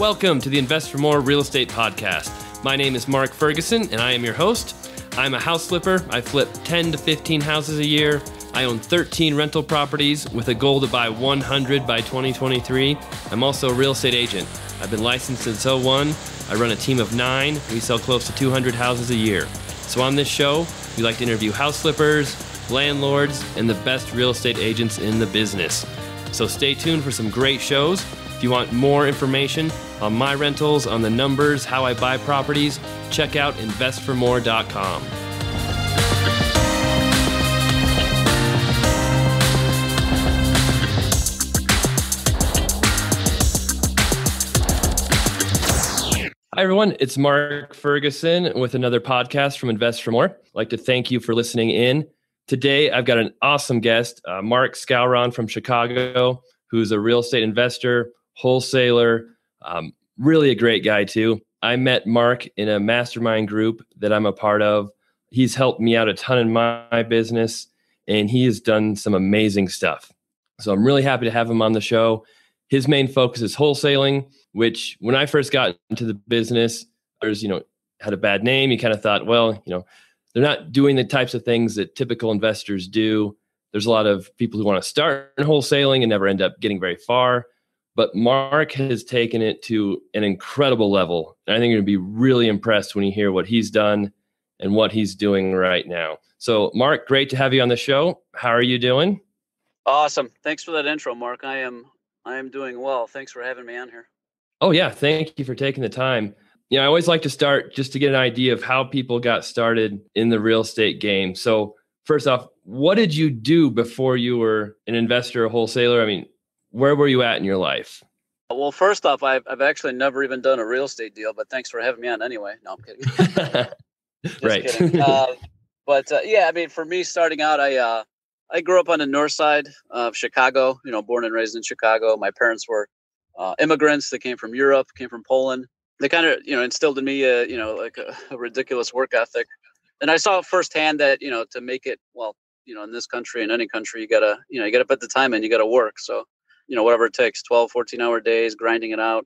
Welcome to the Invest for More Real Estate Podcast. My name is Mark Ferguson, and I am your host. I'm a house flipper. I flip 10 to 15 houses a year. I own 13 rental properties with a goal to buy 100 by 2023. I'm also a real estate agent. I've been licensed since '01. I run a team of 9. We sell close to 200 houses a year. So on this show, we like to interview house flippers, landlords, and the best real estate agents in the business. So stay tuned for some great shows. If you want more information on my rentals, on the numbers, how I buy properties, check out investformore.com. Hi, everyone. It's Mark Ferguson with another podcast from Invest for More. I'd like to thank you for listening in. Today, I've got an awesome guest, Mark Skowron from Chicago, who's a real estate investor, wholesaler, really a great guy too. I met Mark in a mastermind group that I'm a part of. He's helped me out a ton in my business, and he has done some amazing stuff. So I'm really happy to have him on the show. His main focus is wholesaling, which when I first got into the business, there's, had a bad name. You kind of thought, well, they're not doing the types of things that typical investors do. There's a lot of people who want to start in wholesaling and never end up getting very far. But Mark has taken it to an incredible level. And I think you're going to be really impressed when you hear what he's done and what he's doing right now. So Mark, great to have you on the show. How are you doing? Awesome. Thanks for that intro, Mark. I am doing well. Thanks for having me on here. Oh yeah. Thank you for taking the time. I always like to start just to get an idea of how people got started in the real estate game. So first off, what did you do before you were an investor or wholesaler? I mean, where were you at in your life? Well, first off, I've actually never even done a real estate deal, but thanks for having me on anyway. No, I'm kidding. Right. Kidding. Yeah, I mean, for me starting out, I grew up on the north side of Chicago, born and raised in Chicago. My parents were immigrants. They came from Europe, came from Poland. They kind of, instilled in me, like a ridiculous work ethic. And I saw firsthand that, to make it, well, in this country, in any country, you gotta put the time in, you gotta work. So, whatever it takes, 12, 14-hour days, grinding it out.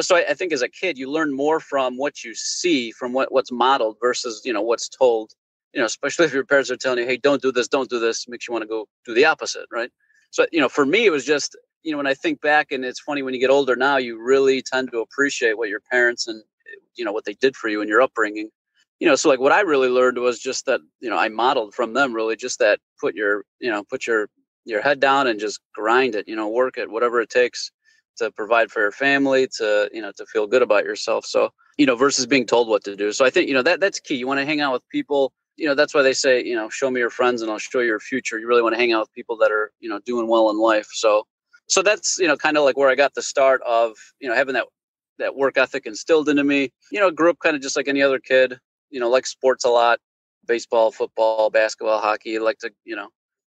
So I think as a kid, you learn more from what you see, from what's modeled versus, what's told, especially if your parents are telling you, hey, don't do this, makes you want to go do the opposite, right? So, for me, it was just, when I think back, and it's funny when you get older now, you really tend to appreciate what your parents and, what they did for you in your upbringing. So like what I really learned was just that, I modeled from them really just that put your head down and just grind it, work it, whatever it takes to provide for your family, to feel good about yourself. So, versus being told what to do. So I think, that's key. You want to hang out with people, that's why they say, show me your friends and I'll show you your future. You really want to hang out with people that are, doing well in life. So that's, kind of like where I got the start of, having that work ethic instilled into me, grew up kind of just like any other kid, like sports a lot, baseball, football, basketball, hockey, like to,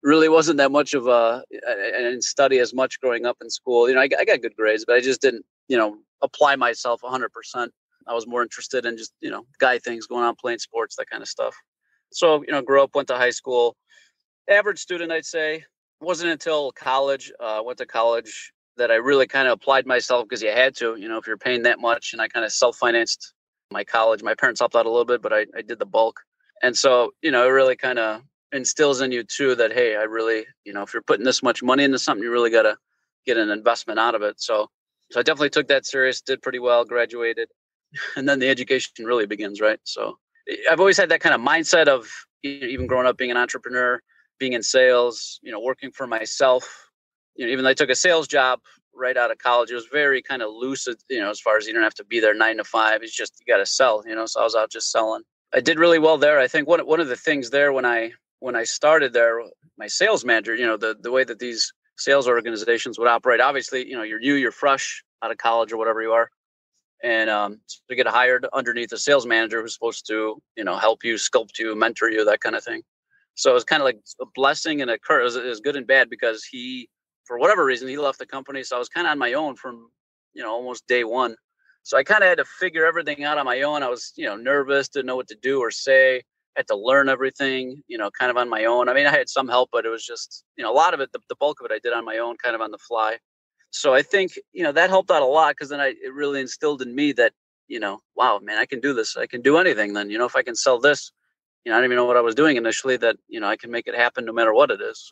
really wasn't that much of I didn't study as much growing up in school. I got good grades, but I just didn't, apply myself 100%. I was more interested in just, guy things, going out, playing sports, that kind of stuff. So, grew up, went to high school, average student, I'd say. Wasn't until college, went to college that I really kind of applied myself because you had to, if you're paying that much, and I kind of self-financed my college. My parents helped out a little bit, but I did the bulk. And so, it really kind of instills in you too that, hey, I really, if you're putting this much money into something, you really got to get an investment out of it. So I definitely took that serious, did pretty well, graduated, and then the education really begins, right? So I've always had that kind of mindset of even growing up being an entrepreneur, being in sales, working for myself. Even though I took a sales job right out of college, it was very kind of loose, as far as you don't have to be there 9 to 5. It's just, you got to sell, so I was out just selling. I did really well there. I think one of the things there when I started there, my sales manager, the way that these sales organizations would operate, obviously, you're fresh out of college or whatever you are. And to get hired underneath a sales manager who's supposed to, help you, sculpt you, mentor you, that kind of thing. So it was kind of like a blessing and a curse. It was good and bad because he, for whatever reason, he left the company. So I was kind of on my own from, almost day one. So I kind of had to figure everything out on my own. I was, nervous, didn't know what to do or say. I had to learn everything, kind of on my own. I mean, I had some help, but it was just, a lot of it, the bulk of it I did on my own, kind of on the fly. So I think, that helped out a lot, because then it really instilled in me that, wow, man, I can do this. I can do anything then, if I can sell this, I didn't even know what I was doing initially, that, I can make it happen no matter what it is.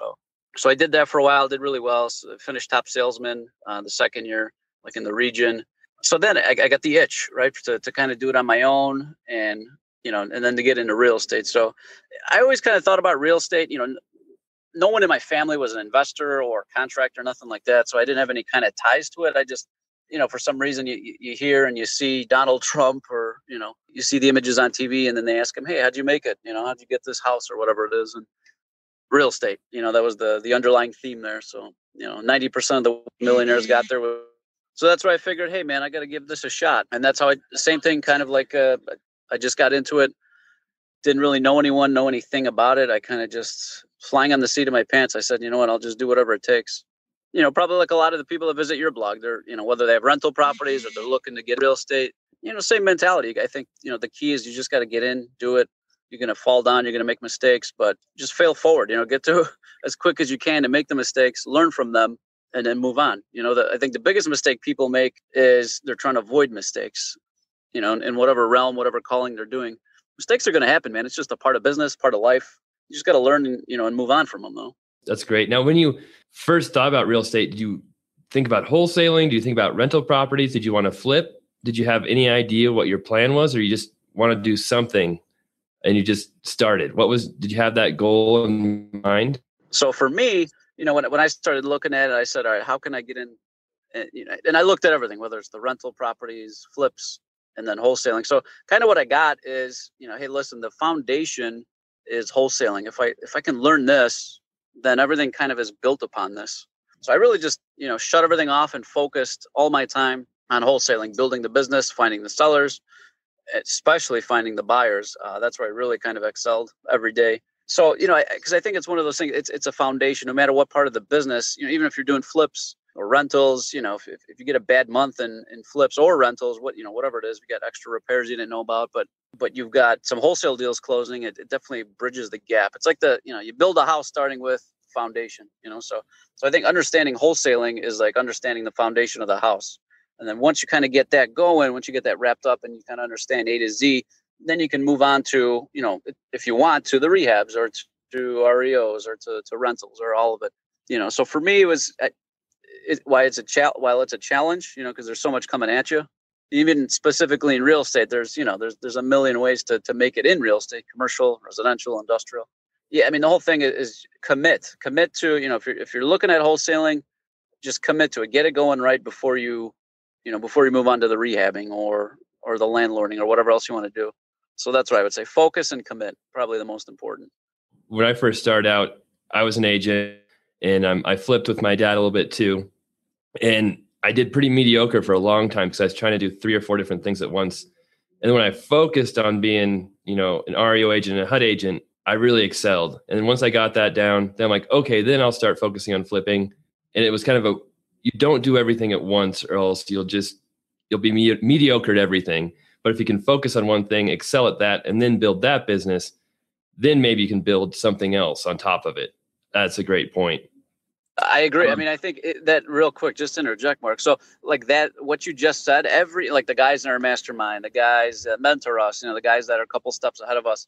So I did that for a while, did really well. So I finished top salesman the second year, like in the region. So then I got the itch, right, to kind of do it on my own, and, and then to get into real estate. So I always kind of thought about real estate, no one in my family was an investor or contractor, nothing like that. So I didn't have any kind of ties to it. I just, for some reason you hear and you see Donald Trump, or, you see the images on TV, and then they ask him, hey, how'd you make it? How'd you get this house or whatever it is? And real estate, that was the underlying theme there. So, 90% of the millionaires got there. So that's why I figured, hey, man, I got to give this a shot. And that's how the same thing, kind of like I just got into it. Didn't really know anything about it. I kind of just flying on the seat of my pants. I said, you know what, I'll just do whatever it takes. Probably like a lot of the people that visit your blog, they're, whether they have rental properties or they're looking to get real estate, same mentality. I think, the key is you just got to get in, do it. You're going to fall down, you're going to make mistakes, but just fail forward, get to as quick as you can to make the mistakes, learn from them, and then move on. I think the biggest mistake people make is they're trying to avoid mistakes, in whatever realm, whatever calling they're doing. Mistakes are going to happen, man. It's just a part of business, part of life. You just got to learn and, and move on from them, though. That's great. Now, when you first thought about real estate, did you think about wholesaling? Do you think about rental properties? Did you want to flip? Did you have any idea what your plan was, or you just want to do something and you just started? Did you have that goal in mind? So for me, when I started looking at it, I said, all right, how can I get in? And I looked at everything, whether it's the rental properties, flips, and then wholesaling. So kind of what I got is, hey, listen, the foundation is wholesaling. If I can learn this, then everything kind of is built upon this. So I really just, shut everything off and focused all my time on wholesaling, building the business, finding the sellers, especially finding the buyers. That's where I really kind of excelled every day. So, because I think it's one of those things, it's a foundation, no matter what part of the business, even if you're doing flips or rentals, if you get a bad month in flips or rentals, whatever it is, we got extra repairs you didn't know about, but you've got some wholesale deals closing, it definitely bridges the gap. It's like you build a house starting with foundation, so I think understanding wholesaling is like understanding the foundation of the house. And then once you kind of get that going, once you get that wrapped up and you kind of understand A to Z, then you can move on to, if you want, to the rehabs or to REOs or to rentals or all of it. So for me, it was while it's a challenge, because there's so much coming at you. Even specifically in real estate, there's a million ways to make it in real estate, commercial, residential, industrial. Yeah, I mean, the whole thing is commit to, if you're looking at wholesaling, just commit to it. Get it going right before you move on to the rehabbing or the landlording or whatever else you want to do. So that's what I would say. Focus and commit, probably the most important. When I first started out, I was an agent, and I flipped with my dad a little bit too. And I did pretty mediocre for a long time because I was trying to do 3 or 4 different things at once. And then when I focused on being, an REO agent and a HUD agent, I really excelled. And then once I got that down, then I'm like, okay, then I'll start focusing on flipping. And it was kind of you don't do everything at once, or else you'll be mediocre at everything. But if you can focus on one thing, excel at that, and then build that business, then maybe you can build something else on top of it. That's a great point. I agree. I mean, I think that real quick, just to interject, Mark. So like that, what you just said, like the guys in our mastermind, the guys that mentor us, the guys that are a couple steps ahead of us,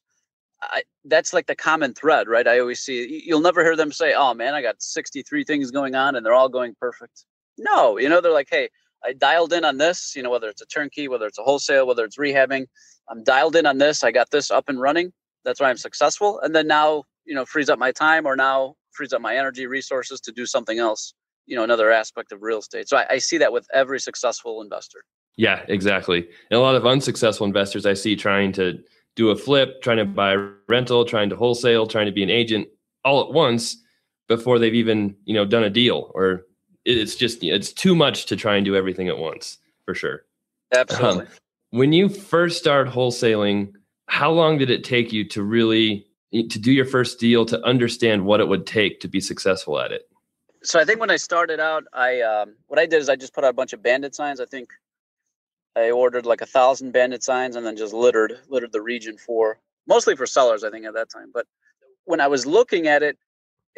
that's like the common thread, right? I always see, you'll never hear them say, oh man, I got 63 things going on and they're all going perfect. No, they're like, hey, I dialed in on this, whether it's a turnkey, whether it's a wholesale, whether it's rehabbing, I'm dialed in on this. I got this up and running. That's why I'm successful. And then now, frees up my time, or now frees up my energy, resources to do something else, another aspect of real estate. So I see that with every successful investor. Yeah, exactly. And a lot of unsuccessful investors I see trying to do a flip, trying to buy a rental, trying to wholesale, trying to be an agent all at once before they've even, done a deal. Or it's too much to try and do everything at once, for sure. Absolutely. When you first started wholesaling, how long did it take you to do your first deal, to understand what it would take to be successful at it? So I think when I started out, what I did is I just put out a bunch of bandit signs. I think I ordered like 1,000 bandit signs and then just littered the region mostly for sellers, I think, at that time. But when I was looking at it,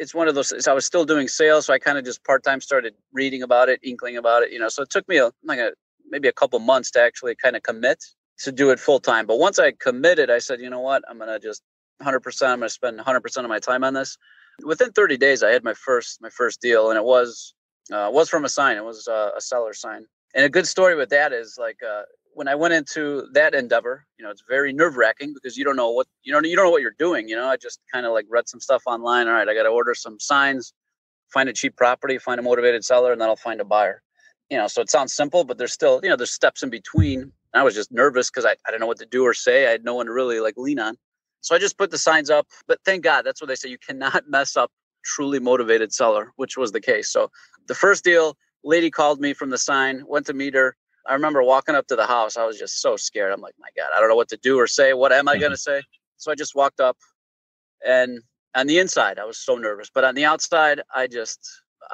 it's one of those, I was still doing sales. So I kind of just part-time started reading about it, inkling about it, so it took me maybe a couple months to actually kind of commit to do it full time. But once I committed, I said, you know what, I'm going to just 100%, I'm going to spend 100% of my time on this. Within 30 days, I had my first deal, and it was from a sign. It was a seller sign. And a good story with that is when I went into that endeavor, it's very nerve wracking because you don't know what you're doing. I just kind of read some stuff online. All right, I got to order some signs, find a cheap property, find a motivated seller, and then I'll find a buyer. So it sounds simple, but there's still, there's steps in between. And I was just nervous because I didn't know what to do or say. I had no one to really lean on. So I just put the signs up. But thank God, that's what they say. You cannot mess up truly motivated seller, which was the case. So the first deal, lady called me from the sign, went to meet her. I remember walking up to the house. I was just so scared. I'm like, my God, I don't know what to do or say. What am I going to say? So I just walked up, and on the inside, I was so nervous. But on the outside, I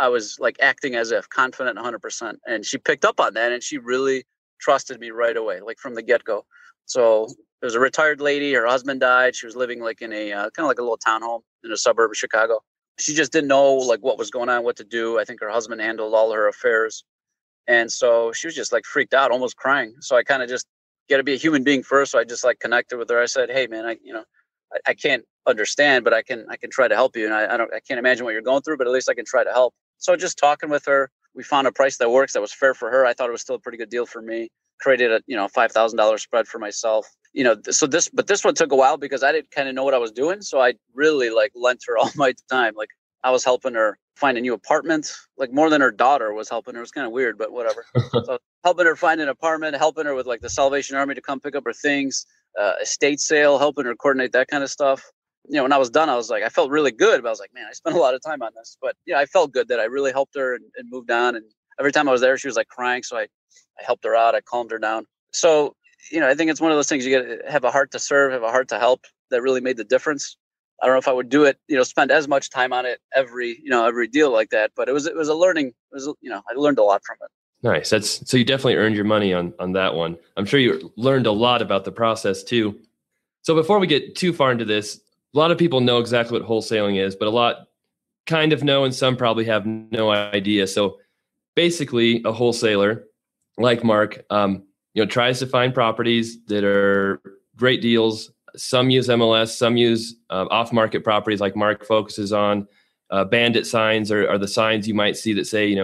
was acting as if confident 100%. And she picked up on that, and she really trusted me right away, from the get-go. So there was a retired lady. Her husband died. She was living in a kind of a little townhome in a suburb of Chicago. She just didn't know what was going on, what to do. I think her husband handled all her affairs. And so she was just freaked out, almost crying. So I kind of just got to be a human being first. So I just connected with her. I said, hey man, I can't understand, but I can try to help you. And I can't imagine what you're going through, but at least I can try to help. So just talking with her, we found a price that works, that was fair for her. I thought it was still a pretty good deal for me. Created a, $5,000 spread for myself. But this one took a while because I didn't kind of know what I was doing. So I really lent her all my time. I was helping her find a new apartment, more than her daughter was helping her. It was kind of weird, but whatever. So helping her find an apartment, helping her with the Salvation Army to come pick up her things, estate sale, helping her coordinate that kind of stuff. When I was done, I was I felt really good, but I was man, I spent a lot of time on this. But I felt good that I really helped her and moved on. And every time I was there, she was crying. So I helped her out. I calmed her down. So, I think it's one of those things, you got to have a heart to serve, have a heart to help. That really made the difference. I don't know if I would do it, spend as much time on it every deal like that, but it was a learning, I learned a lot from it. Nice. So you definitely earned your money on that one. I'm sure you learned a lot about the process too. So before we get too far into this, a lot of people know exactly what wholesaling is, but a lot kind of know, and some probably have no idea. So basically a wholesaler like Mark, tries to find properties that are great deals. Some use MLS, some use off-market properties like Mark focuses on. Bandit signs are the signs you might see that say,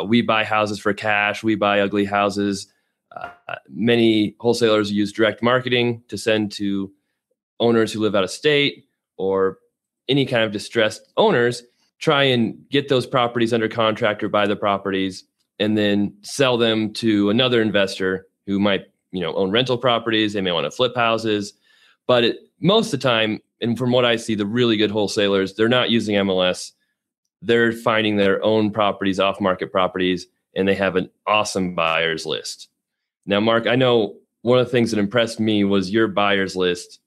we buy houses for cash, we buy ugly houses. Many wholesalers use direct marketing to send to owners who live out of state or any kind of distressed owners, try and get those properties under contract or buy the properties and then sell them to another investor who might, own rental properties. They may want to flip houses. But most of the time, and from what I see, the really good wholesalers, they're not using MLS. They're finding their own properties, off-market properties, and they have an awesome buyers list. Now, Mark, I know one of the things that impressed me was your buyers list.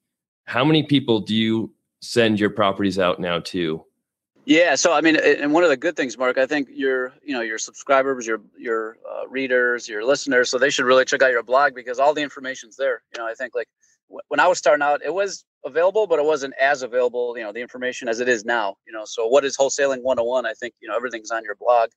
How many people do you send your properties out now to? Yeah. So, and one of the good things, Mark, I think your subscribers, your readers, your listeners, so they should really check out your blog because all the information's there. I think when I was starting out, it was available, but it wasn't as available, the information as it is now, so what is wholesaling 101? I think, everything's on your blog.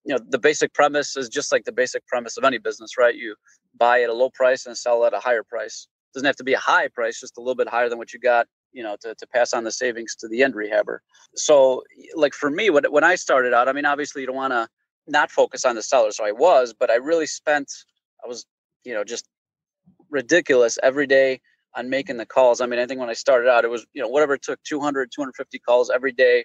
The basic premise is just like the basic premise of any business, right? You buy at a low price and sell at a higher price. It doesn't have to be a high price, just a little bit higher than what you got, to pass on the savings to the end rehabber. So for me, when I started out, obviously you don't want to not focus on the seller. So I was just ridiculous every day on making the calls. I think when I started out, it was, whatever it took, 200, 250 calls every day.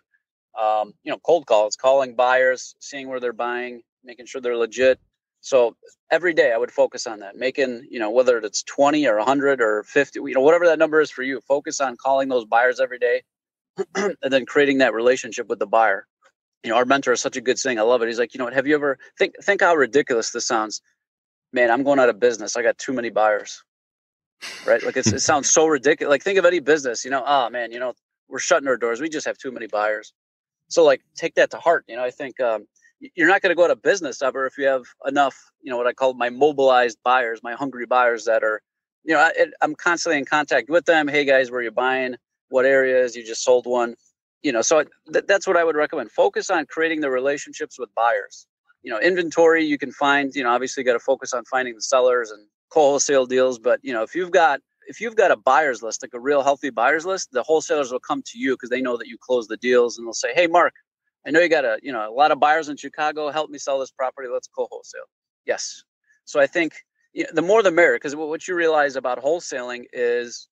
Cold calls, calling buyers, seeing where they're buying, making sure they're legit. So every day I would focus on that, making, whether it's 20 or 100 or 50, whatever that number is for you, focus on calling those buyers every day and then creating that relationship with the buyer. Our mentor is such a good saying. I love it. He's like, have you ever think how ridiculous this sounds? Man, I'm going out of business. I got too many buyers, right? It sounds so ridiculous. Think of any business, oh man, we're shutting our doors. We just have too many buyers. So take that to heart. I think, you're not going to go out of business ever if you have enough, what I call my mobilized buyers, my hungry buyers that are, I'm constantly in contact with them. Hey guys, where are you buying? What areas? You just sold one. So that's what I would recommend. Focus on creating the relationships with buyers. Inventory you can find. Obviously, got to focus on finding the sellers and wholesale deals. But if you've got a buyer's list, like a real healthy buyer's list, the wholesalers will come to you because they know that you close the deals, and they'll say, "Hey, Mark, I know you got a lot of buyers in Chicago. Help me sell this property. Let's co-wholesale." Yes. So I think the more the merrier, because what you realize about wholesaling is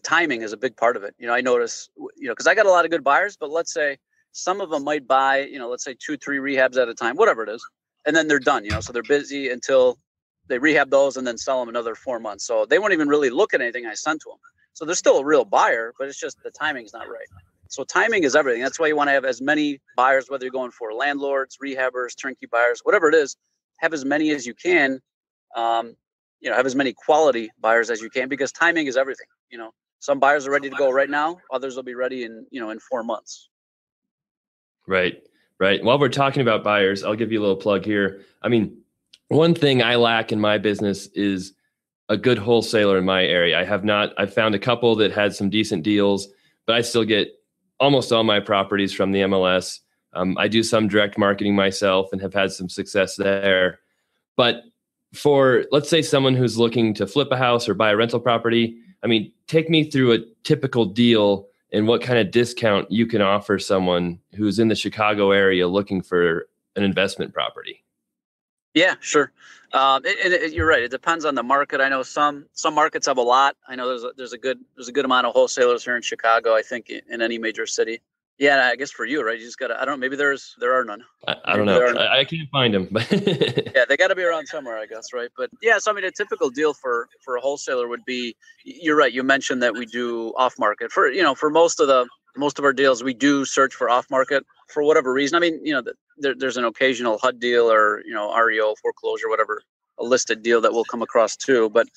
timing is a big part of it. I notice, because I got a lot of good buyers, but let's say some of them might buy, let's say 2-3 rehabs at a time, whatever it is, and then they're done. So they're busy until they rehab those and then sell them another 4 months. So they won't even really look at anything I sent to them. So they're still a real buyer, but it's just the timing's not right. So timing is everything. That's why you want to have as many buyers, whether you're going for landlords, rehabbers, turnkey buyers, whatever it is, have as many as you can. Have as many quality buyers as you can, because timing is everything. Some buyers are ready to go right now. Others will be ready in 4 months. Right. While we're talking about buyers, I'll give you a little plug here. I mean, one thing I lack in my business is a good wholesaler in my area. I've found a couple that had some decent deals, but I still get almost all my properties from the MLS. I do some direct marketing myself and have had some success there. But for, let's say, someone who's looking to flip a house or buy a rental property, I mean, take me through a typical deal and what kind of discount you can offer someone who's in the Chicago area looking for an investment property. Yeah, sure. You're right. It depends on the market. I know some markets have a lot. I know there's a good amount of wholesalers here in Chicago. I think in any major city. Yeah, I guess for you, right? You just gotta. I don't know. Maybe there are none. I don't know. I can't find them. Yeah, they got to be around somewhere, I guess, right? But yeah, so I mean, a typical deal for a wholesaler would be. You're right. You mentioned that we do off market for most of our deals. We do search for off market for whatever reason. I mean, there's an occasional HUD deal or REO foreclosure, whatever, a listed deal that we'll come across too. But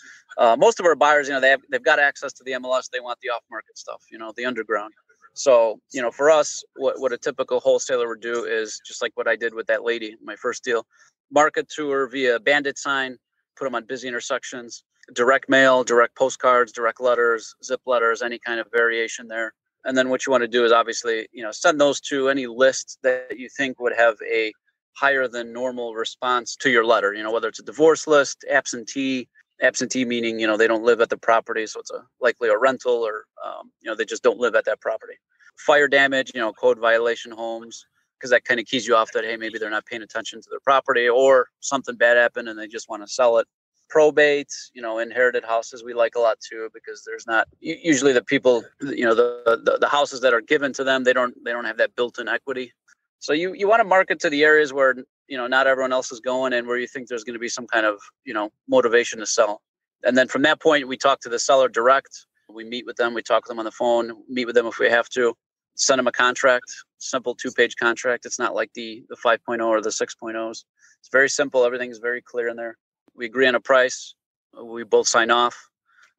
most of our buyers, they've got access to the MLS. They want the off market stuff, the underground. So, for us, what a typical wholesaler would do is just like what I did with that lady, my first deal, market to her via bandit sign, put them on busy intersections, direct mail, direct postcards, direct letters, zip letters, any kind of variation there. And then what you want to do is obviously, send those to any list that you think would have a higher than normal response to your letter, whether it's a divorce list, absentee meaning, they don't live at the property. So it's likely a rental or, they just don't live at that property. Fire damage, code violation homes, because that kind of keys you off that, hey, maybe they're not paying attention to their property or something bad happened and they just want to sell it. Probate, inherited houses we like a lot too, because there's not usually the people, the houses that are given to them, they don't have that built-in equity. So you want to market to the areas where not everyone else is going and where you think there's going to be some kind of motivation to sell. And then from that point, we talk to the seller direct. We meet with them. We talk to them on the phone. Meet with them if we have to. Send them a contract, simple 2-page contract. It's not like the 5.0 or the 6.0s. It's very simple. Everything's very clear in there. We agree on a price. We both sign off.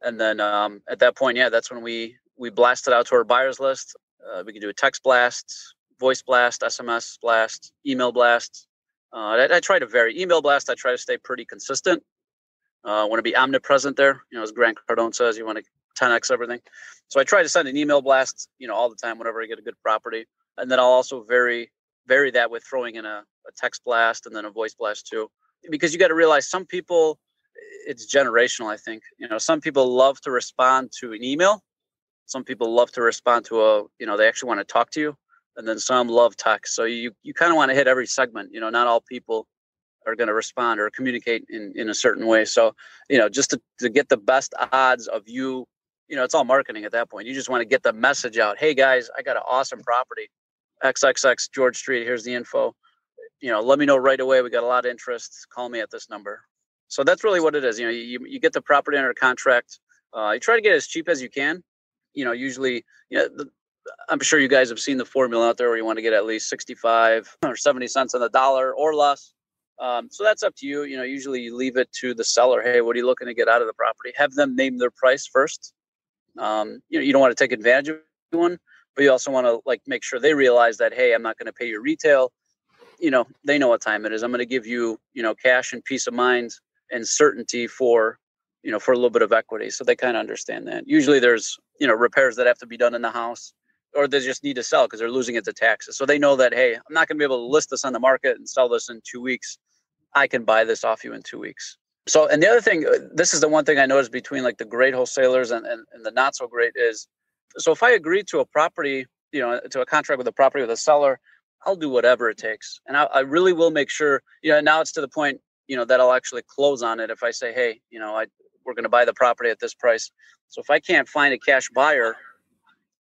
And then at that point, that's when we blast it out to our buyers list. We can do a text blast, voice blast, SMS blast, email blast. I try to vary. Email blast, I try to stay pretty consistent. I want to be omnipresent there. As Grant Cardone says, you want to 10x everything. So I try to send an email blast, all the time whenever I get a good property. And then I'll also vary that with throwing in a text blast and then a voice blast too. Because you got to realize some people, it's generational, I think. Some people love to respond to an email. Some people love to respond to they actually want to talk to you. And then some love text. So you kind of want to hit every segment. Not all people are going to respond or communicate in a certain way. So, just to get the best odds of you, it's all marketing at that point. You just want to get the message out. Hey guys, I got an awesome property, XXX George Street. Here's the info. Let me know right away. We got a lot of interest. Call me at this number. So that's really what it is. You get the property under contract. You try to get it as cheap as you can. Usually, I'm sure you guys have seen the formula out there where you want to get at least 65 or 70 cents on the dollar or less. So that's up to you. Usually you leave it to the seller. Hey, what are you looking to get out of the property? Have them name their price first. You don't want to take advantage of anyone, but you also want to make sure they realize that, hey, I'm not going to pay your retail. They know what time it is. I'm going to give you, cash and peace of mind and certainty for a little bit of equity. So they kind of understand that. Usually there's, repairs that have to be done in the house. or they just need to sell because they're losing it to taxes. So they know that, hey, I'm not going to be able to list this on the market and sell this in 2 weeks. I can buy this off you in 2 weeks. So, and the other thing, this is the one thing I noticed between like the great wholesalers and the not so great is, so if I agree to a property, to a contract with a property with a seller, I'll do whatever it takes. And I really will make sure, now it's to the point, that I'll actually close on it. If I say, hey, we're going to buy the property at this price. So if I can't find a cash buyer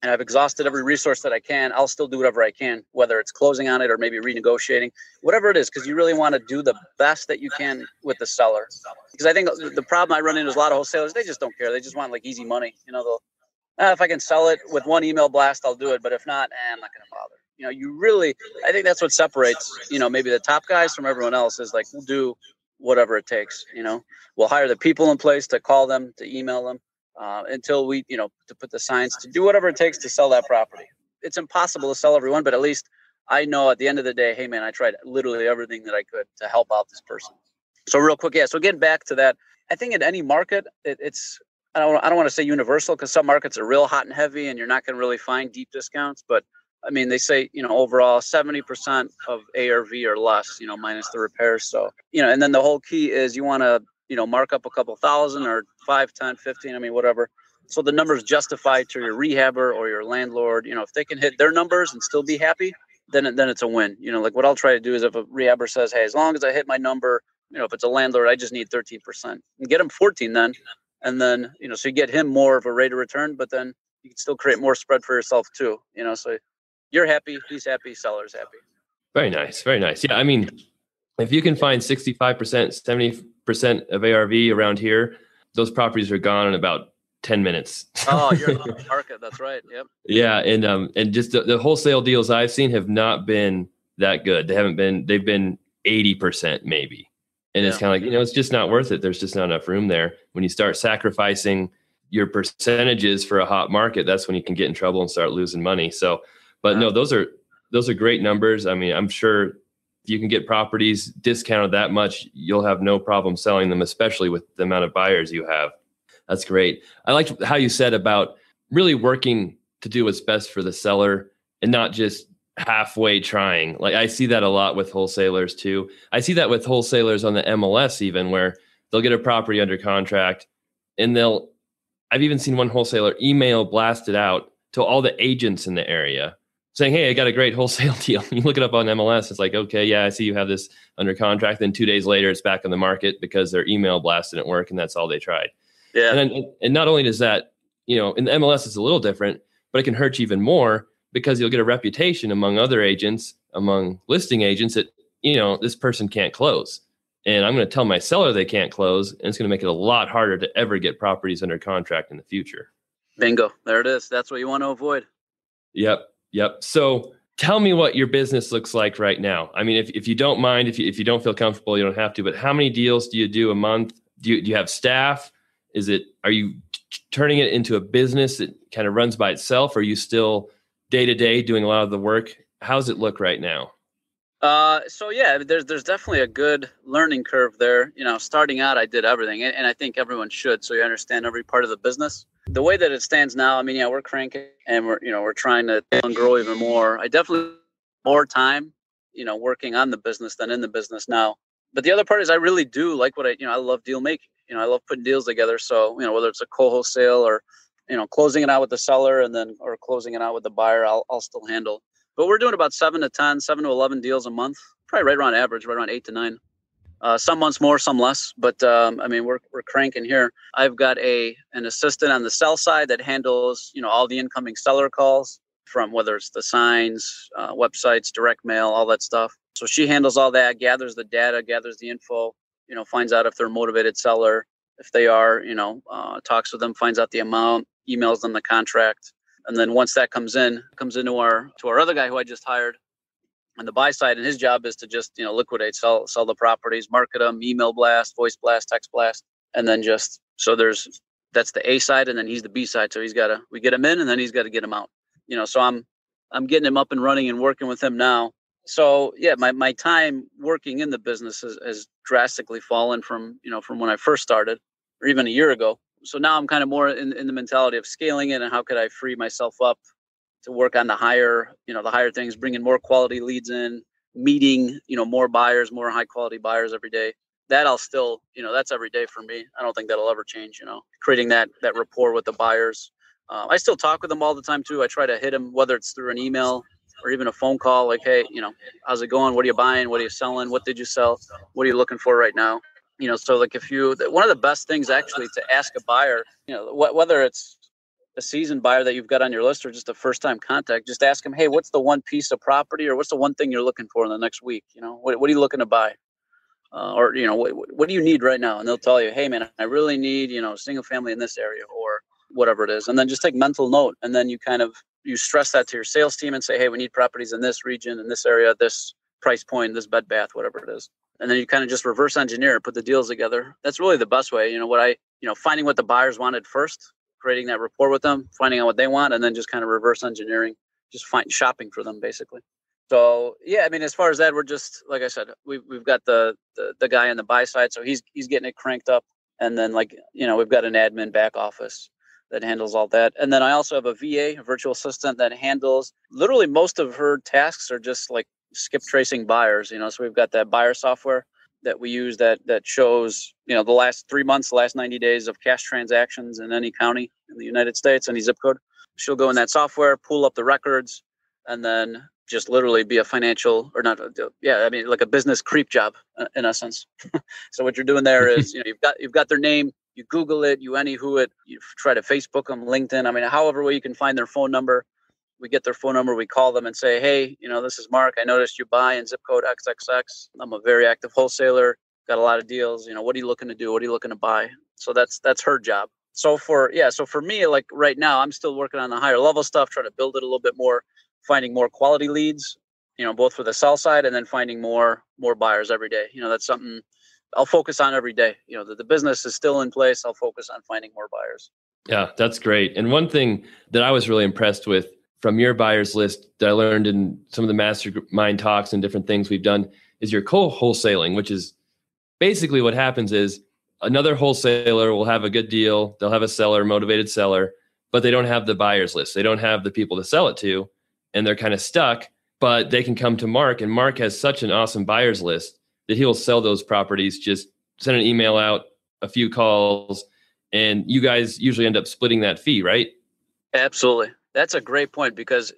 and I've exhausted every resource that I can, I'll still do whatever I can, whether it's closing on it or maybe renegotiating, whatever it is, because you really want to do the best that you can with the seller. Because I think the problem I run into is a lot of wholesalers, they just don't care. They just want like easy money. If I can sell it with one email blast, I'll do it. But if not, I'm not going to bother. I think that's what separates, maybe the top guys from everyone else is like, we'll do whatever it takes. We'll hire the people in place to call them, to email them. Until we, to put the signs, to do whatever it takes to sell that property. It's impossible to sell everyone, but at least I know at the end of the day, hey man, I tried literally everything that I could to help out this person. So real quick, so getting back to that, I think in any market, it's I don't want to say universal because some markets are real hot and heavy and you're not going to really find deep discounts, but I mean, they say, overall 70% of ARV or less, minus the repairs. So, and then the whole key is you want to, mark up a couple thousand or 5, 10, 15, whatever. So the numbers justify to your rehabber or your landlord, if they can hit their numbers and still be happy, then it's a win. Like what I'll try to do is if a rehabber says, hey, as long as I hit my number, if it's a landlord, I just need 13% and get him 14 then. And then, so you get him more of a rate of return, but then you can still create more spread for yourself too, so you're happy, he's happy, seller's happy. Very nice. Very nice. Yeah. If you can find 65%, 70% of ARV around here, those properties are gone in about 10 minutes. Oh, you're on the market. That's right. Yep. Yeah. And just the wholesale deals I've seen have not been that good. They've been 80% maybe. And it's kind of like, it's just not worth it. There's just not enough room there. When you start sacrificing your percentages for a hot market, that's when you can get in trouble and start losing money. So, but no, those are great numbers. I'm sure if you can get properties discounted that much, you'll have no problem selling them, especially with the amount of buyers you have. That's great. I liked how you said about really working to do what's best for the seller and not just halfway trying. Like I see that a lot with wholesalers too. I see that with wholesalers on the MLS even, where they'll get a property under contract and I've even seen one wholesaler email blasted out to all the agents in the area saying, hey, I got a great wholesale deal. You look it up on MLS. It's like, okay, yeah, I see you have this under contract. Then 2 days later, it's back on the market because their email blast didn't work. And that's all they tried. Yeah. And not only does that, in the MLS, it's a little different, but it can hurt you even more because you'll get a reputation among other agents, among listing agents that, this person can't close. And I'm going to tell my seller they can't close. And it's going to make it a lot harder to ever get properties under contract in the future. Bingo. There it is. That's what you want to avoid. Yep. So tell me what your business looks like right now. If you don't mind, if you don't feel comfortable, you don't have to, but how many deals do you do a month? Do you have staff? Are you turning it into a business that kind of runs by itself? Or are you still day to day doing a lot of the work? How's it look right now? So yeah, there's definitely a good learning curve there. Starting out, I did everything, and I think everyone should, so you understand every part of the business. The way that it stands now, we're cranking, and we're trying to grow even more. I definitely more time, working on the business than in the business now. But the other part is I really do like what I love deal making. I love putting deals together. So whether it's a co-wholesale or closing it out with the seller or closing it out with the buyer, I'll still handle. But we're doing about 7 to 11 deals a month, probably right around average, right around 8 to 9. Some months more, some less, but we're cranking here. I've got an assistant on the sell side that handles all the incoming seller calls, from whether it's the signs, websites, direct mail, all that stuff. So she handles all that, gathers the data, gathers the info, finds out if they're a motivated seller. If they are, talks with them, finds out the amount, emails them the contract. And then once that comes into our other guy who I just hired on the buy side, and his job is to just, liquidate, sell the properties, market them, email blast, voice blast, text blast. And then that's the A side. And then he's the B side. So we get him in and then he's got to get him out, so I'm getting him up and running and working with him now. So yeah, my time working in the business has drastically fallen from when I first started, or even a year ago. So now I'm kind of more in the mentality of scaling it and how could I free myself up to work on the higher things, bringing more quality leads in, meeting, more buyers, more high quality buyers every day. That I'll still, that's every day for me. I don't think that'll ever change, creating that rapport with the buyers. I still talk with them all the time too. I try to hit them, whether it's through an email or even a phone call, like, hey, how's it going? What are you buying? What are you selling? What did you sell? What are you looking for right now? So like one of the best things actually to ask a buyer, whether it's a seasoned buyer that you've got on your list or just a first time contact, just ask them, hey, what's the one piece of property or what's the one thing you're looking for in the next week? What are you looking to buy? Or what do you need right now? And they'll tell you, hey man, I really need, single family in this area or whatever it is. And then just take mental note. And then you stress that to your sales team and say, hey, we need properties in this region, in this area, this price point, this bed bath, whatever it is. And then you kind of just reverse engineer, put the deals together. That's really the best way. Finding what the buyers wanted first, creating that rapport with them, finding out what they want, and then just kind of reverse engineering, just shopping for them basically. So yeah, I mean, as far as that, we're just, like I said, we've got the guy on the buy side, so he's getting it cranked up, and then we've got an admin back office that handles all that, and then I also have a VA, a virtual assistant, that handles literally most of her tasks are just like skip tracing buyers. So we've got that buyer software that we use that shows the last 3 months, the last 90 days of cash transactions in any county in the United States, any zip code. She'll go in that software, pull up the records, and then just literally be a financial like a business creep job in essence. So what you're doing there is, you've got their name, you Google it, you anywho it, you try to Facebook them, LinkedIn. I mean, however way you can find their phone number, we get their phone number, we call them and say, hey, this is Mark. I noticed you buy in zip code XXX. I'm a very active wholesaler, got a lot of deals. What are you looking to do? What are you looking to buy? So that's her job. So for me, like right now, I'm still working on the higher level stuff, trying to build it a little bit more, finding more quality leads, both for the sell side and then finding more buyers every day. That's something I'll focus on every day. The business is still in place. I'll focus on finding more buyers. Yeah, that's great. And one thing that I was really impressed with from your buyers list that I learned in some of the mastermind talks and different things we've done is your co-wholesaling, which is basically what happens is another wholesaler will have a good deal. They'll have a seller, motivated seller, but they don't have the buyers list. They don't have the people to sell it to, and they're kind of stuck, but they can come to Mark, and Mark has such an awesome buyers list that he'll sell those properties, just send an email out, a few calls, and you guys usually end up splitting that fee, right? Absolutely. That's a great point because,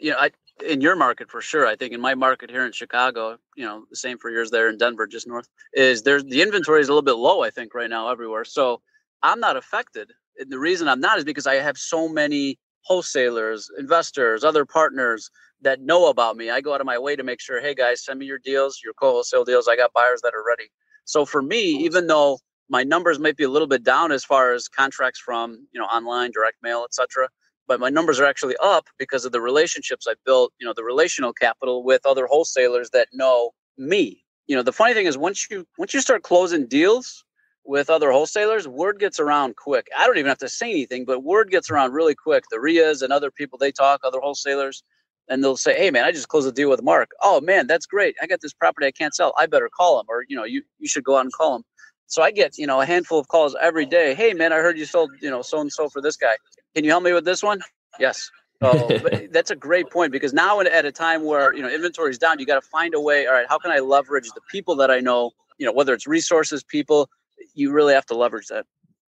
in your market for sure, I think in my market here in Chicago, the same for yours there in Denver, just north, is the inventory is a little bit low, I think, right now everywhere. So I'm not affected. And the reason I'm not is because I have so many wholesalers, investors, other partners that know about me. I go out of my way to make sure, hey guys, send me your deals, your co-wholesale deals. I got buyers that are ready. So for me, even though my numbers might be a little bit down as far as contracts from, online, direct mail, etc., but my numbers are actually up because of the relationships I built, the relational capital with other wholesalers that know me. The funny thing is once you start closing deals with other wholesalers, word gets around quick. I don't even have to say anything, but word gets around really quick. The RIAs and other people, they talk, other wholesalers, and they'll say, hey man, I just closed a deal with Mark. Oh man, that's great. I got this property I can't sell. I better call him, or, you should go out and call him. So I get, a handful of calls every day. Hey man, I heard you sold, so-and-so for this guy. Can you help me with this one? Yes. So that's a great point because now at a time where, inventory is down, you got to find a way. All right, how can I leverage the people that I know, whether it's resources, people, you really have to leverage that.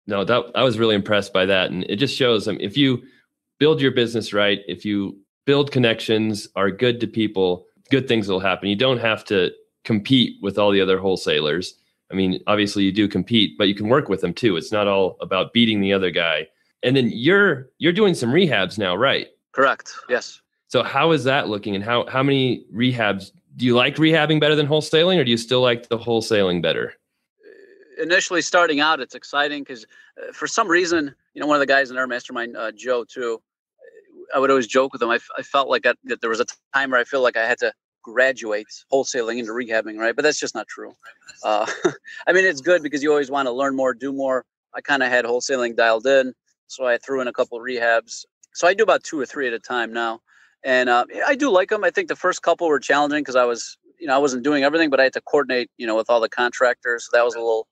No, I was really impressed by that. And it just shows if you build your business right, if you build connections, are good to people, good things will happen. You don't have to compete with all the other wholesalers. I mean, obviously you do compete, but you can work with them too. It's not all about beating the other guy. And then you're doing some rehabs now, right? Correct. Yes. So how is that looking, and how many rehabs? Do you like rehabbing better than wholesaling, or do you still like the wholesaling better? Initially starting out, it's exciting because for some reason, one of the guys in our mastermind, Joe too, I would always joke with him. I felt like that there was a time where I feel like I had to graduate wholesaling into rehabbing, right? But that's just not true. I mean, it's good because you always want to learn more, do more. I kind of had wholesaling dialed in, so I threw in a couple of rehabs. So I do about 2 or 3 at a time now. And I do like them. I think the first couple were challenging because I wasn't doing everything, but I had to coordinate, with all the contractors. So that was a little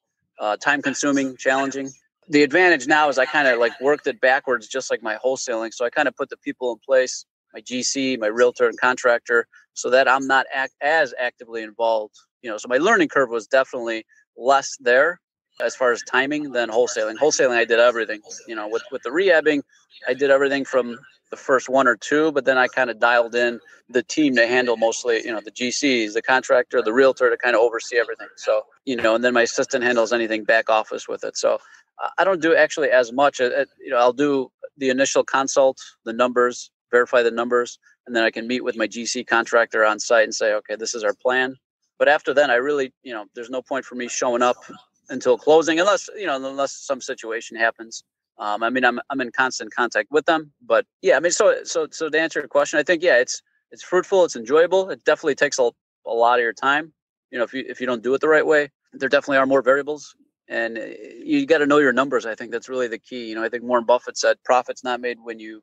time consuming, challenging. The advantage now is I kind of like worked it backwards, just like my wholesaling. So I kind of put the people in place. my GC, my realtor and contractor, so that I'm not as actively involved. So my learning curve was definitely less there as far as timing than wholesaling. Wholesaling, I did everything. With the rehabbing, I did everything from the first one or two, but then I kind of dialed in the team to handle mostly, the GCs, the contractor, the realtor to kind of oversee everything. So, and then my assistant handles anything back office with it. So I don't do actually as much. I'll do the initial consult, the numbers, verify the numbers, and then I can meet with my GC contractor on site and say, okay, this is our plan. But after then, I really, there's no point for me showing up until closing, unless some situation happens. I'm in constant contact with them, but yeah, so to answer your question, I think, yeah, it's fruitful. It's enjoyable. It definitely takes a lot of your time. If you don't do it the right way, there definitely are more variables, and you got to know your numbers. I think that's really the key. I think Warren Buffett said, profit's not made when you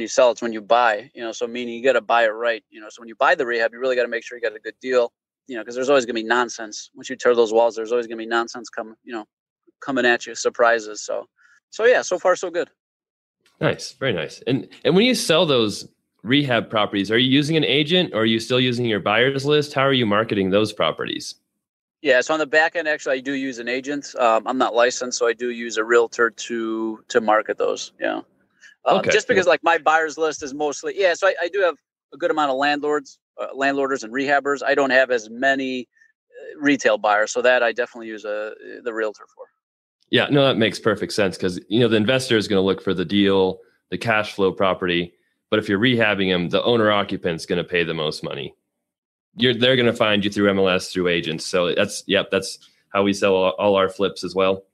sell, it's when you buy, so meaning you got to buy it right. So when you buy the rehab, you really got to make sure you got a good deal, because there's always going to be nonsense. Once you tear those walls, there's always going to be nonsense coming at you, surprises. So yeah, so far so good. Nice, very nice. And when you sell those rehab properties, are you using an agent or are you still using your buyer's list? How are you marketing those properties? Yeah, so on the back end, actually, I do use an agent. I'm not licensed, so I do use a realtor to market those. Yeah, Okay. Just because like my buyer's list is mostly So I do have a good amount of landlorders and rehabbers. I don't have as many retail buyers, so that I definitely use the realtor for. Yeah, no, that makes perfect sense because, the investor is going to look for the deal, the cash flow property. But if you're rehabbing them, the owner occupant's going to pay the most money. They're going to find you through MLS, through agents. So that's how we sell all our flips as well.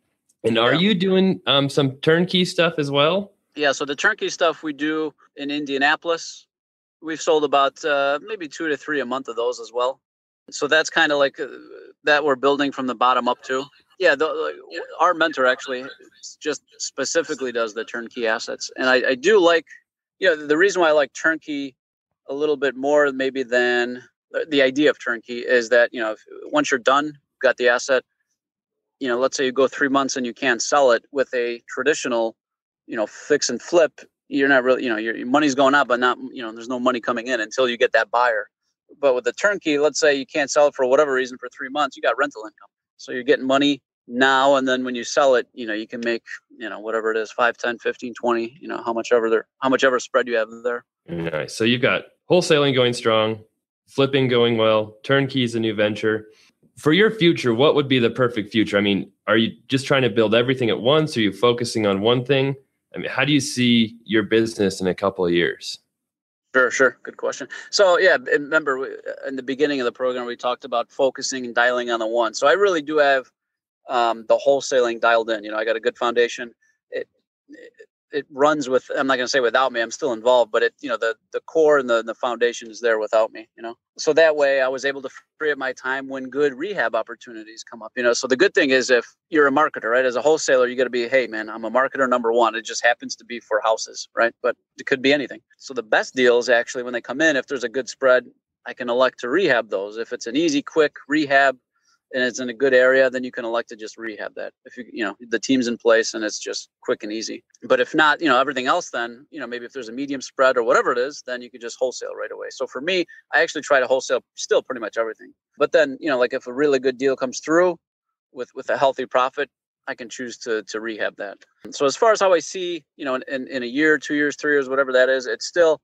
And are you doing some turnkey stuff as well? Yeah, so the turnkey stuff we do in Indianapolis. We've sold about maybe 2 to 3 a month of those as well. So that's kind of like that we're building from the bottom up too. Yeah, our mentor actually just specifically does the turnkey assets. And I do like, the reason why I like turnkey a little bit more maybe than the idea of turnkey is that, once you're done, got the asset, let's say you go 3 months and you can't sell it with a traditional, fix and flip, you're not really, your money's going out, but not, there's no money coming in until you get that buyer. But with the turnkey, let's say you can't sell it for whatever reason for 3 months, you got rental income. So you're getting money now, and then when you sell it, you can make, whatever it is, 5, 10, 15, 20, how much ever spread you have there. Nice. So you've got wholesaling going strong, flipping going well, turnkey is a new venture. For your future, what would be the perfect future? I mean, are you just trying to build everything at once? Are you focusing on one thing? I mean, how do you see your business in a couple of years? Sure. Good question. So yeah, remember in the beginning of the program, we talked about focusing and dialing on the one. So I really do have the wholesaling dialed in. I got a good foundation. It runs with, I'm not going to say without me, I'm still involved, but the core and the foundation is there without me, so that way I was able to free up my time when good rehab opportunities come up, so the good thing is if you're a marketer, right, as a wholesaler, you got to be, hey man, I'm a marketer number one. It just happens to be for houses, right? But it could be anything. So the best deals actually, when they come in, if there's a good spread, I can elect to rehab those. If it's an easy, quick rehab, and it's in a good area, then you can elect to just rehab that. If the team's in place and it's just quick and easy. But if not, everything else, then, maybe if there's a medium spread or whatever it is, then you could just wholesale right away. So for me, I actually try to wholesale still pretty much everything. But then, like if a really good deal comes through with a healthy profit, I can choose to rehab that. So as far as how I see, in a year, 2 years, 3 years, whatever that is, it's still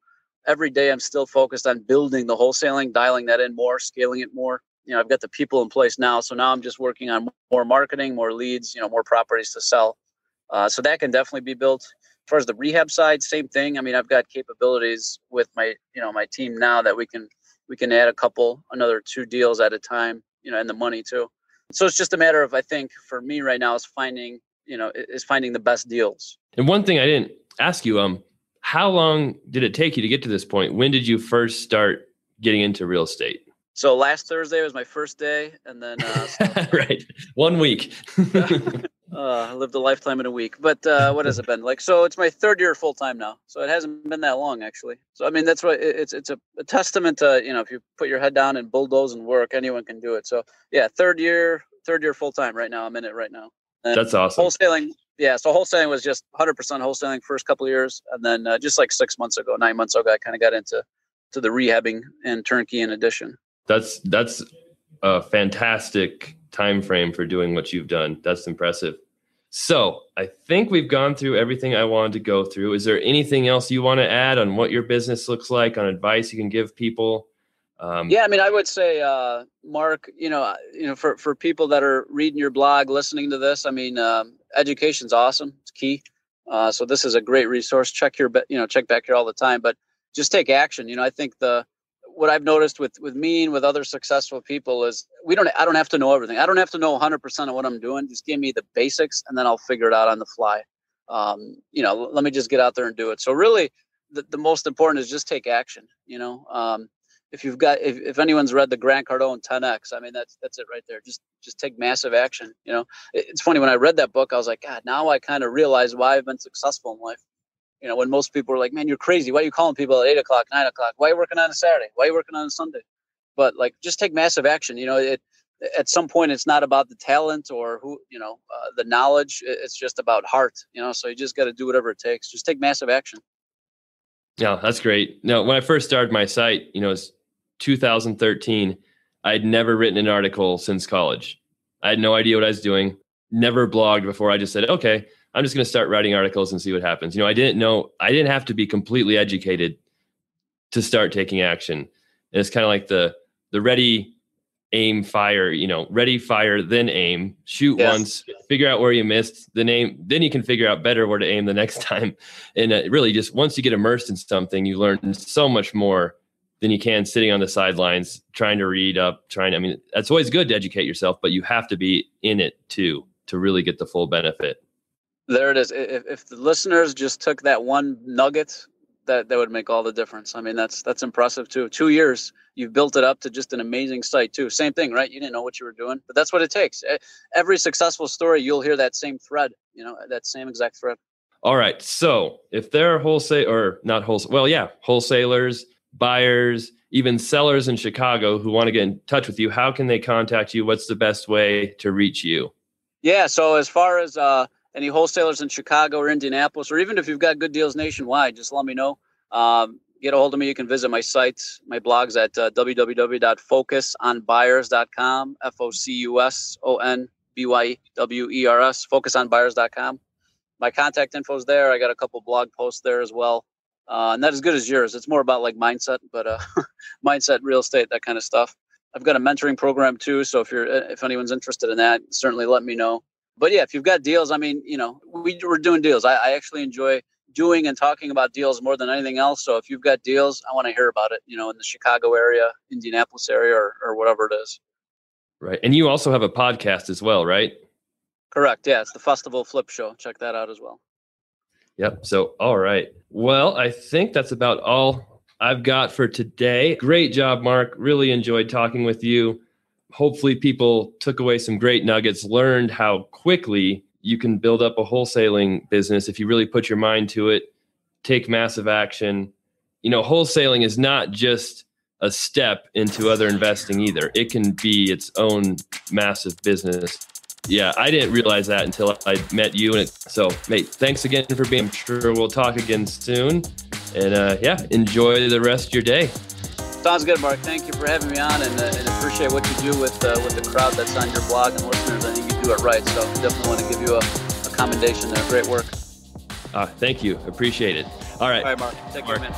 every day I'm still focused on building the wholesaling, dialing that in more, scaling it more. I've got the people in place now. So now I'm just working on more marketing, more leads, more properties to sell. So that can definitely be built. As far as the rehab side, same thing. I mean, I've got capabilities with my team now that we can add another 2 deals at a time, and the money too. So it's just a matter of, I think for me right now is finding the best deals. And one thing I didn't ask you, how long did it take you to get to this point? When did you first start getting into real estate? So last Thursday was my first day, and then right, 1 week. I lived a lifetime in a week. But what has it been like? So it's my 3rd year full time now. So it hasn't been that long actually. So I mean that's what it's a testament to, if you put your head down and bulldoze and work, anyone can do it. So yeah, third year full time right now. I'm in it right now. And that's awesome. Wholesaling, Yeah, so wholesaling was just 100% wholesaling first couple of years, and then just like 9 months ago, I kind of got into the rehabbing and turnkey in addition. That's a fantastic time frame for doing what you've done. That's impressive. So I think we've gone through everything I wanted to go through. Is there anything else you want to add on what your business looks like, on advice you can give people? Yeah, I mean, I would say, Mark, for people that are reading your blog, listening to this, I mean, education's awesome. It's key. So this is a great resource. Check back here all the time, but just take action. I think what I've noticed with me and with other successful people is I don't have to know everything. I don't have to know 100% of what I'm doing. Just give me the basics and then I'll figure it out on the fly. Let me just get out there and do it. So really the most important is just take action. If anyone's read the Grant Cardone 10X, I mean, that's it right there. Just take massive action. It's funny, when I read that book, I was like, God, now I kind of realize why I've been successful in life. When most people are like, man, you're crazy. Why are you calling people at 8 o'clock, 9 o'clock? Why are you working on a Saturday? Why are you working on a Sunday? But like, just take massive action. At some point, it's not about the talent or the knowledge. It's just about heart, so you just got to do whatever it takes. Just take massive action. Yeah, that's great. No, when I first started my site, it's 2013. I'd never written an article since college. I had no idea what I was doing. Never blogged before. I just said, okay, I'm just going to start writing articles and see what happens. I didn't have to be completely educated to start taking action. And it's kind of like the ready, aim, fire, ready, fire, then aim, shoot once, figure out where you missed, then aim, then you can figure out better where to aim the next time. And really just once you get immersed in something, you learn so much more than you can sitting on the sidelines, trying to read up, that's always good to educate yourself, but you have to be in it too, to really get the full benefit. There it is. If the listeners just took that one nugget, that would make all the difference. I mean, that's impressive too. 2 years, you've built it up to just an amazing site too. Same thing, right? You didn't know what you were doing, but that's what it takes. Every successful story, you'll hear that same thread, that same exact thread. All right. So if there are wholesalers, buyers, even sellers in Chicago who want to get in touch with you, how can they contact you? What's the best way to reach you? Yeah. So as far as any wholesalers in Chicago or Indianapolis, or even if you've got good deals nationwide, just let me know. Get a hold of me. You can visit my site, my blogs at www.focusonbuyers.com, FOCUSONBYWERS, focusonbuyers.com. My contact info is there. I got a couple blog posts there as well. Not as good as yours. It's more about like mindset, but mindset, real estate, that kind of stuff. I've got a mentoring program too. So if anyone's interested in that, certainly let me know. But yeah, if you've got deals, I mean, we're doing deals. I actually enjoy doing and talking about deals more than anything else. So if you've got deals, I want to hear about it, in the Chicago area, Indianapolis area, or whatever it is. Right. And you also have a podcast as well, right? Correct. Yeah. It's the Festival Flip Show. Check that out as well. Yep. So, all right. Well, I think that's about all I've got for today. Great job, Mark. Really enjoyed talking with you. Hopefully people took away some great nuggets, learned how quickly you can build up a wholesaling business if you really put your mind to it, take massive action. Wholesaling is not just a step into other investing either. It can be its own massive business. Yeah, I didn't realize that until I met you. So, mate, thanks again for being. I'm sure we'll talk again soon. And enjoy the rest of your day. Sounds good, Mark. Thank you for having me on, and appreciate what you do with the crowd that's on your blog and listeners. I think you do it right. So definitely want to give you a commendation there. Great work. Thank you. Appreciate it. All right. All right, Mark. Take care, man.